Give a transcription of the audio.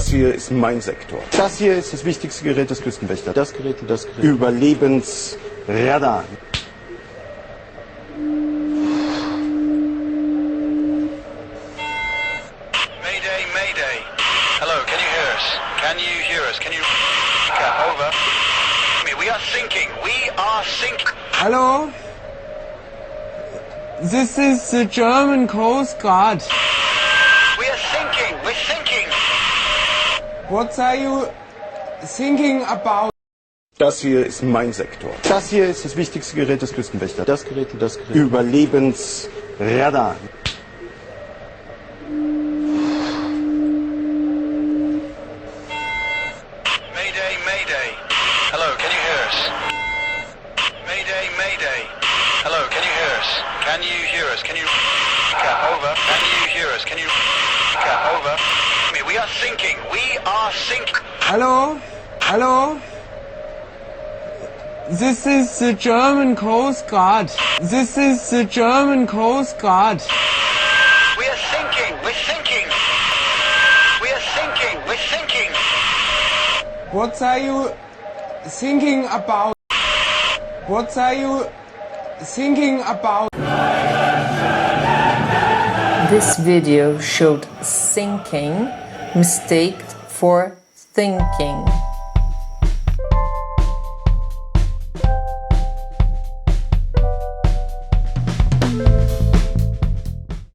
Das hier ist mein Sektor. Das hier ist das wichtigste Gerät des Küstenwächters. Das Gerät und das Gerät. Überlebensradar. Mayday, Mayday. Hello, can you hear us? Can you hear us? Can you... Over. We are sinking. We are sinking. Hello? This is the German Coast Guard. We are sinking. We're sinking. What are you thinking about? Das hier ist mein Sektor. Das hier ist das wichtigste Gerät des Küstenwächters. Das Gerät und das Gerät. Überlebensradar. Mayday, Mayday. Hello, can you hear us? Mayday, Mayday. Hello, can you hear us? Can you hear us? Can you... Over. Can you hear us? Can you... Over. We are sinking. We are sinking. Hello? Hello? This is the German Coast Guard. This is the German Coast Guard. We are sinking. We're sinking. We are sinking. We're sinking. What are you thinking about? What are you thinking about? This video showed sinking, mistake for thinking.